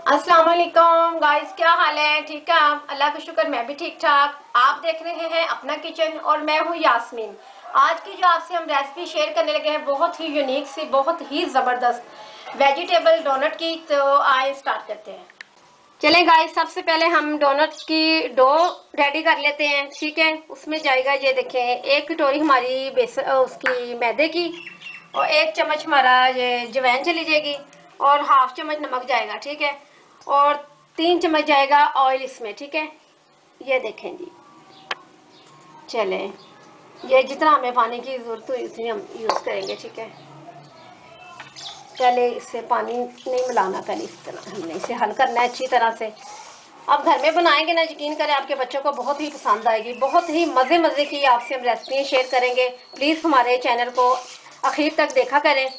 अस्सलाम वालेकुम गाइस, क्या हाल है? ठीक है आप? अल्लाह का शुक्र, मैं भी ठीक ठाक। आप देख रहे हैं अपना किचन और मैं हूँ यास्मीन। आज की जो आपसे हम रेसिपी शेयर करने लगे हैं बहुत ही यूनिक सी, बहुत ही ज़बरदस्त वेजिटेबल डोनट की। तो आए स्टार्ट करते हैं। चलें गाइस, सबसे पहले हम डोनट की डो रेडी कर लेते हैं। ठीक है, उसमें जाएगा, ये देखें, एक कटोरी हमारी बेसन उसकी मैदे की, और 1 चम्मच हमारा ये जवैन चली जाएगी, और हाफ चम्मच नमक जाएगा। ठीक है, और 3 चम्मच जाएगा ऑयल इसमें। ठीक है, ये देखें जी। चलें, ये जितना हमें पानी की ज़रूरत हुई उतनी हम यूज़ करेंगे। ठीक है, पहले इससे पानी नहीं मिलाना, पहले इस तरह हमने इसे हल करना है अच्छी तरह से। आप घर में बनाएंगे ना, यकीन करें आपके बच्चों को बहुत ही पसंद आएगी। बहुत ही मज़े मज़े की आपसे हम रेसिपियाँ शेयर करेंगे। प्लीज़ हमारे चैनल को आखिर तक देखा करें।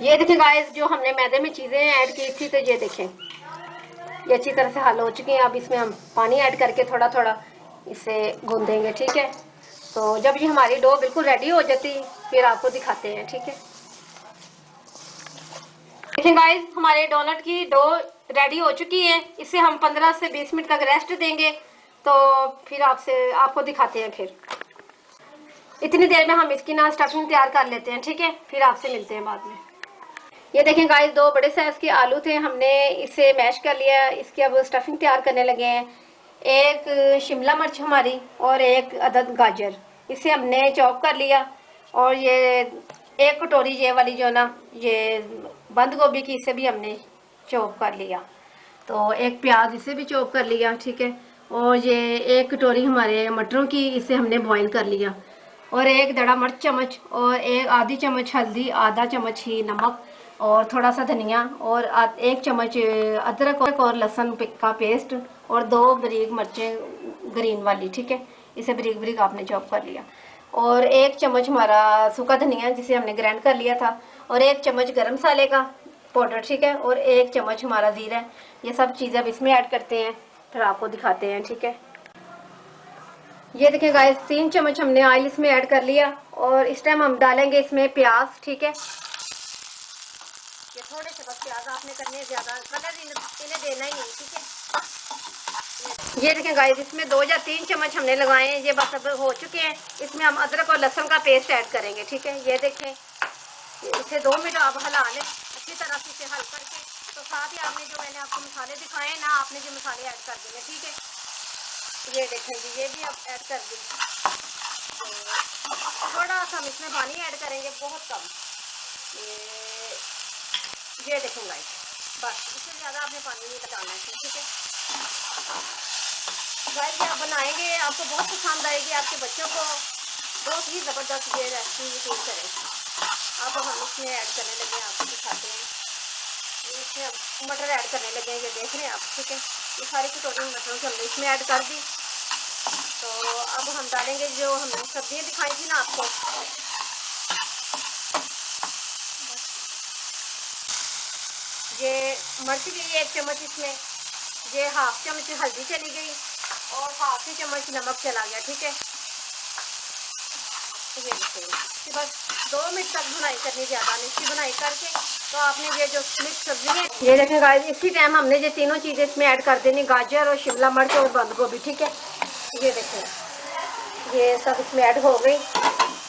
ये देखें गाइस, जो हमने मैदे में चीज़ें ऐड की थी, तो ये देखें, ये अच्छी तरह से हल हो चुकी हैं। अब इसमें हम पानी ऐड करके थोड़ा थोड़ा इसे गूंदेंगे। ठीक है, तो जब ये हमारी डो बिल्कुल रेडी हो जाती फिर आपको दिखाते हैं। ठीक है, देखें गाइस, हमारे डोनट की डो रेडी हो चुकी है। इसे हम 15 से 20 मिनट तक रेस्ट देंगे, तो फिर आपको दिखाते हैं। फिर इतनी देर में हम इसकी ना स्टफिंग तैयार कर लेते हैं। ठीक है, फिर आपसे मिलते हैं बाद में। ये देखें गाइस, 2 बड़े साइज के आलू थे, हमने इसे मैश कर लिया। इसकी अब स्टफिंग तैयार करने लगे हैं। एक शिमला मिर्च हमारी और एक अदद गाजर, इसे हमने चॉप कर लिया। और ये एक कटोरी ये वाली जो ना, ये बंद गोभी की, इसे भी हमने चॉप कर लिया। तो एक प्याज, इसे भी चॉप कर लिया। ठीक है, और ये एक कटोरी हमारे मटरों की, इसे हमने बॉईल कर लिया। और एक दड़ा मिर्च चम्मच, और एक आधी चम्मच हल्दी, आधा चम्मच ही नमक, और थोड़ा सा धनिया, और 1 चम्मच अदरक और लहसुन का पेस्ट, और 2 बारीक मिर्चें ग्रीन वाली। ठीक है, इसे बारीक बारीक आपने चॉप कर लिया। और 1 चम्मच हमारा सूखा धनिया, जिसे हमने ग्राइंड कर लिया था, और 1 चम्मच गरम मसाले का पाउडर। ठीक है, और 1 चम्मच हमारा ज़ीरा। ये सब चीज़ें अब इसमें ऐड करते हैं, फिर आपको दिखाते हैं। ठीक है, ये देखें गाइस, 3 चम्मच हमने ऑयल इसमें ऐड कर लिया, और इस टाइम हम डालेंगे इसमें प्याज। ठीक है, ये थोड़े से बस प्याज आपने करने हैं, ज़्यादा कलर इन्हें देना ही नहीं। ठीक है, ये देखें गाइस, इसमें 2 या 3 चम्मच हमने लगाए हैं। ये बस अब हो चुके हैं। इसमें हम अदरक और लहसुन का पेस्ट ऐड करेंगे। ठीक है, ये देखें, इसे 2 मिनट आप हला लें अच्छी तरह से, इसे हल करके। तो साथ ही आपने जो मैंने आपको मसाले दिखाए हैं ना, आपने जो मसाले ऐड कर देंगे। ठीक है, ये देखें जी, ये भी आप ऐड कर देंगे। तो थोड़ा सा हम इसमें पानी ऐड करेंगे, बहुत कम। ये देखें गाइस, बस इससे ज़्यादा आपने पानी नहीं डालना है। ठीक है गाइस, ये आप बनाएंगे, आपको बहुत पसंद आएगी, आपके बच्चों को बहुत ही ज़बरदस्त ये रेसिपी यूज़ करें। अब हम इसमें ऐड करने लगे हैं, आपको दिखाते हैं। इसमें अब मटर ऐड करने लगे हैं, ये देख रहे हैं आप। ठीक है, ये सारी कटोरी मटरों की हमने इसमें ऐड कर दी। तो अब हम डालेंगे जो हमने सब्जियां दिखाई थी ना आपको। ये मिर्च की 1 चम्मच, इसमें ये हाफ चम्मच हल्दी चली गई, और हाफ ही चम्मच नमक चला गया। ठीक है, ये देखिए कि बस 2 मिनट तक भुनाई करनी, ज़्यादा नहीं, इसकी भुनाई करके तो आपने ये जो मिक्स सब्जी है, ये देखें गाइस, इसी टाइम हमने ये तीनों चीज़ें इसमें ऐड कर देनी, गाजर और शिमला मिर्च और बंद गोभी। ठीक है, ये देखें, ये सब इसमें ऐड हो गई।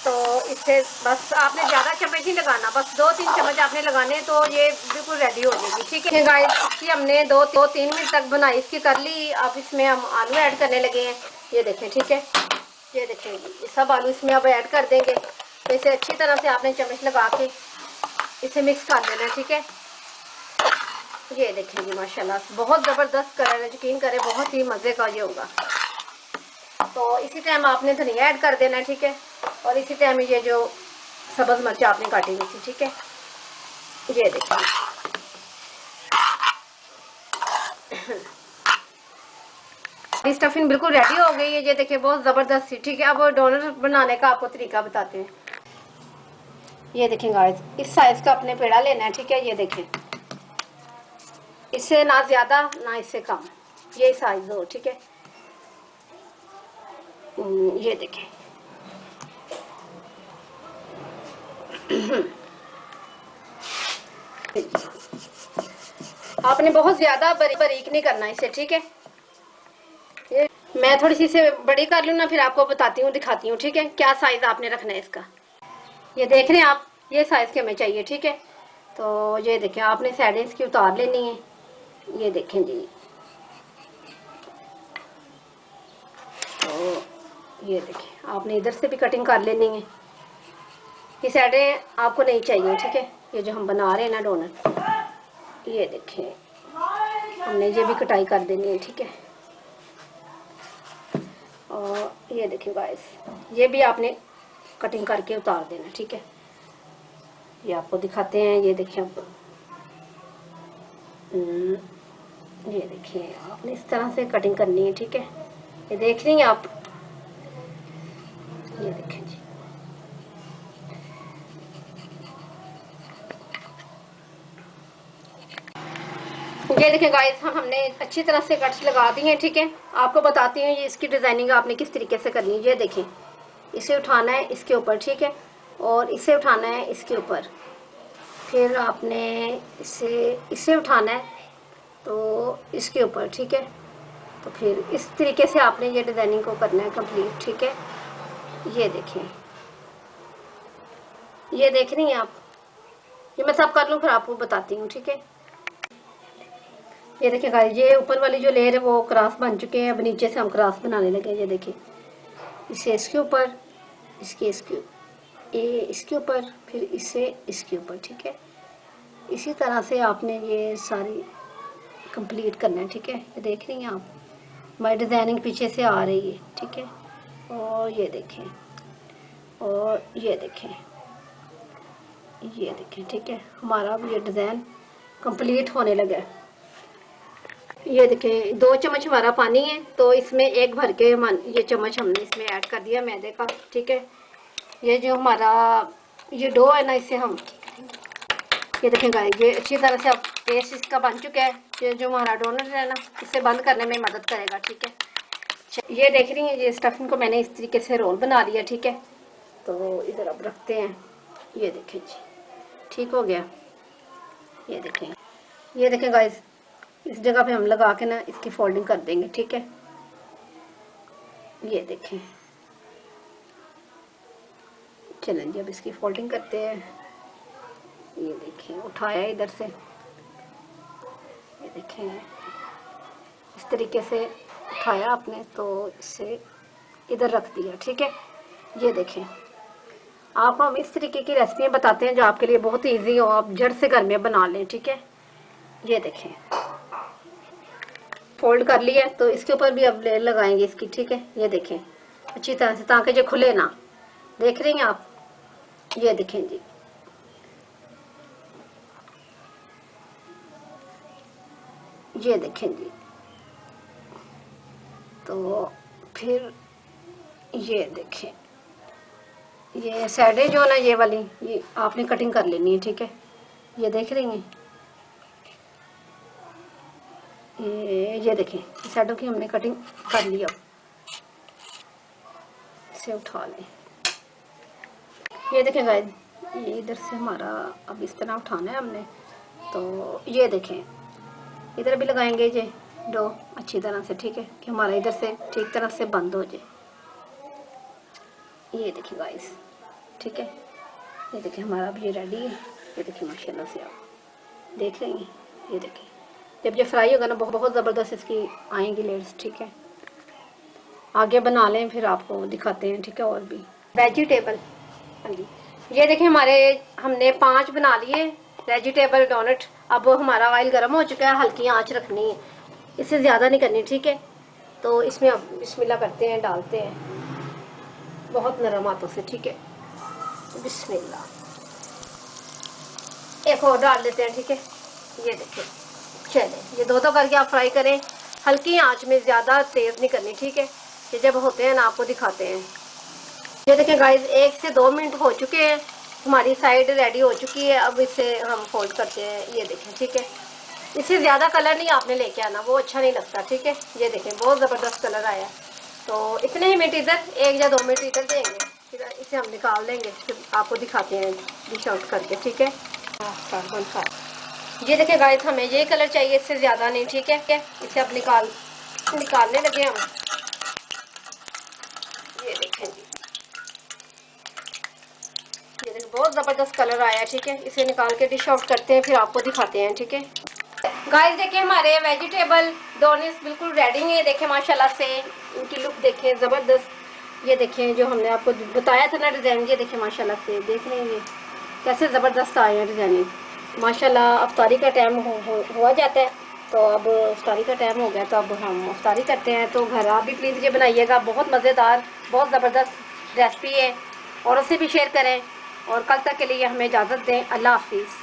तो इससे बस आपने ज़्यादा चम्मच नहीं लगाना, बस 2-3 चम्मच आपने लगाने, तो ये बिल्कुल रेडी हो जाएगी। ठीक है गाइस, इसकी हमने 2-3 मिनट तक बनाई इसकी कर ली। अब इसमें हम आलू ऐड करने लगे हैं, ये देखें। ठीक है, ये देखें, ये सब आलू इसमें अब ऐड कर देंगे। तो इसे अच्छी तरह से आपने चम्मच लगा के इसे मिक्स कर देना है। ठीक है, ये देखें जी, माशाल्लाह बहुत ज़बरदस्त कलर है, यकीन करें बहुत ही मज़े का ये होगा। तो इसी टाइम आपने धनिया ऐड कर देना है। ठीक है, और इसी टाइम ये जो सब्ज़ मिर्च आपने काटी हुई थी। ठीक है, ये देखिए, स्टफिंग बिल्कुल रेडी हो गई है। ये देखिए, बहुत ज़बरदस्त सी। ठीक है, अब डोनट बनाने का आपको तरीका बताते हैं। ये देखें गाइस, इस साइज़ का अपने पेड़ा लेना है। ठीक है, ये देखें, इससे ना ज़्यादा ना इससे कम, ये साइज़ हो। ठीक है, ये देखें, आपने बहुत ज़्यादा बारीक नहीं करना इसे, ठीक है। ये मैं थोड़ी सी इसे बड़ी कर लूँ ना, फिर आपको बताती हूँ, दिखाती हूँ, ठीक है, क्या साइज़ आपने रखना है इसका। ये देख रहे हैं आप, ये साइज़ के हमें चाहिए, ठीक है। तो ये देखें, आपने साइडें इसकी उतार लेनी है। ये देखें जी, तो ये देखें, आपने इधर से भी कटिंग कर लेनी है। ये साइडें आपको नहीं चाहिए, ठीक है। ये जो हम बना रहे हैं ना डोनट, ये देखें, हमने ये भी कटाई कर देनी है, ठीक है। और ये देखिए गाइस, ये भी आपने कटिंग करके उतार देना, ठीक है। ये आपको दिखाते हैं, ये देखिए आप, ये देखिए, आपने इस तरह से कटिंग करनी है, ठीक है। ये देख रही हैं आप, ये देखें जी, ये देखें गाइस, हमने अच्छी तरह से कट्स लगा दी हैं, ठीक है। आपको बताती हूँ ये इसकी डिज़ाइनिंग आपने किस तरीके से करनी है। ये देखें, इसे उठाना है इसके ऊपर, ठीक है, और इसे उठाना है इसके ऊपर, फिर आपने इसे उठाना है तो इसके ऊपर, ठीक है। तो फिर इस तरीके से आपने ये डिज़ाइनिंग को करना है कंप्लीट, ठीक है। ये देखें, ये देख रही हैं आप, ये मैं सब कर लूँ फिर आपको बताती हूँ, ठीक है। ये देखिए गाइस, ये ऊपर वाली जो लेयर है वो क्रॉस बन चुके हैं, अब नीचे से हम क्रॉस बनाने लगे। ये देखिए, इसे इसके ऊपर, इसके ऊपर, फिर इसे इसके ऊपर, ठीक है। इसी तरह से आपने ये सारी कंप्लीट करना है, ठीक है। ये देख रही हैं आप, हमारी डिज़ाइनिंग पीछे से आ रही है, ठीक है। और ये देखें, और ये देखें, ये देखें, ठीक है। हमारा अब ये डिज़ाइन कंप्लीट होने लगा है। ये देखें, 2 चम्मच हमारा पानी है, तो इसमें 1 भर के ये चम्मच हमने इसमें ऐड कर दिया मैदे का, ठीक है। ये जो हमारा ये डो है ना, इससे हम, ये देखें गाइस, ये अच्छी तरह से अब पेस्ट इसका बन चुका है। ये जो हमारा डोनट है ना, इसे बंद करने में मदद करेगा, ठीक है। ये देख रही हैं, ये स्टफिंग को मैंने इस तरीके से रोल बना लिया, ठीक है। तो इधर अब रखते हैं, ये देखें जी, ठीक हो गया। ये देखें गाइस, इस जगह पे हम लगा के ना इसकी फोल्डिंग कर देंगे, ठीक है। ये देखें, चलें जी, अब इसकी फोल्डिंग करते हैं। ये देखें, उठाया इधर से, ये देखें, इस तरीके से उठाया आपने, तो इसे इधर रख दिया, ठीक है। ये देखें, आप हम इस तरीके की रेसिपी बताते हैं जो आपके लिए बहुत इजी हो, आप झट से घर में बना लें, ठीक है। ये देखें, फोल्ड कर लिया, तो इसके ऊपर भी अब लेयर लगाएंगे इसकी, ठीक है। ये देखें अच्छी तरह से, ताकि जो खुले ना, देख रही हैं आप, ये देखें जी, ये देखें जी। तो फिर ये देखें, ये साइडें जो ना, ये वाली, ये आपने कटिंग कर लेनी है, ठीक है। ये देख रही हैं, ये देखें, साइडों की हमने कटिंग कर लिया, इसे उठा लें। ये देखें गाइस, ये इधर से हमारा अब इस तरह उठाना है हमने, तो ये देखें, इधर भी लगाएंगे ये डो अच्छी तरह से, ठीक है, कि हमारा इधर से ठीक तरह से बंद हो जाए। ये देखिए गाइस, ठीक है। ये देखिए, हमारा अब ये रेडी है। ये देखिए, माशाल्लाह से आप देख रहे हैं, ये देखिए, जब ये फ्राई होगा ना, बहुत ज़बरदस्त इसकी आएंगी लेयर्स, ठीक है। आगे बना लें, फिर आपको दिखाते हैं, ठीक है। और भी वेजिटेबल, हाँ जी, ये देखिए, हमने 5 बना लिए वेजिटेबल डोनट। अब हमारा ऑयल गर्म हो चुका है, हल्की आंच रखनी है, इससे ज़्यादा नहीं करनी, ठीक है। तो इसमें अब बिस्मिल्लाह करते हैं, डालते हैं बहुत नरम हाथों से, ठीक है। बिस्मिल्लाह, एक और डाल देते हैं, ठीक है। ये देखिए, चले, ये 2 करके आप फ्राई करें, हल्की आंच में, ज़्यादा तेज़ नहीं करनी, ठीक है। ये जब होते हैं ना, आपको दिखाते हैं। ये देखें गाइस, 1 से 2 मिनट हो चुके हैं, हमारी साइड रेडी हो चुकी है। अब इसे हम फोल्ड करते हैं, ये देखें, ठीक है। इससे ज़्यादा कलर नहीं आपने लेके आना, वो अच्छा नहीं लगता, ठीक है। ये देखें, बहुत ज़बरदस्त कलर आया। तो इतने ही मिनट इधर, 1 या 2 मिनट इधर देंगे, फिर इसे हम निकाल लेंगे, फिर आपको दिखाते हैं डिश आउट करके, ठीक है। ये देखिए गाइस, हमें ये कलर चाहिए, इससे ज़्यादा नहीं, ठीक है। इसे अब निकालने लगे हम। ये देखें जी, ये देखिए बहुत ज़बरदस्त कलर आया, ठीक है। इसे निकाल के डिश आउट करते हैं, फिर आपको दिखाते हैं, ठीक है। गाइस देखिए, हमारे वेजिटेबल डोनट्स बिल्कुल रेडी हैं। देखें माशाल्लाह से इनकी लुक देखें, ज़बरदस्त। ये देखें जो हमने आपको बताया था ना डिज़ाइन, ये देखें माशाल्लाह से, देख रहे हैं ये कैसे ज़बरदस्त आए हैं डिज़ाइनिंग माशाल्लाह। अफ्तारी का टाइम हुआ जाता है, तो अब अफ्तारी का टाइम हो गया, तो अब हम अफ्तारी करते हैं। तो घर आप भी प्लीज़ ये बनाइएगा, बहुत मज़ेदार, बहुत ज़बरदस्त रेसिपी है, और उसे भी शेयर करें। और कल तक के लिए हमें इजाज़त दें। अल्लाह हाफिज़।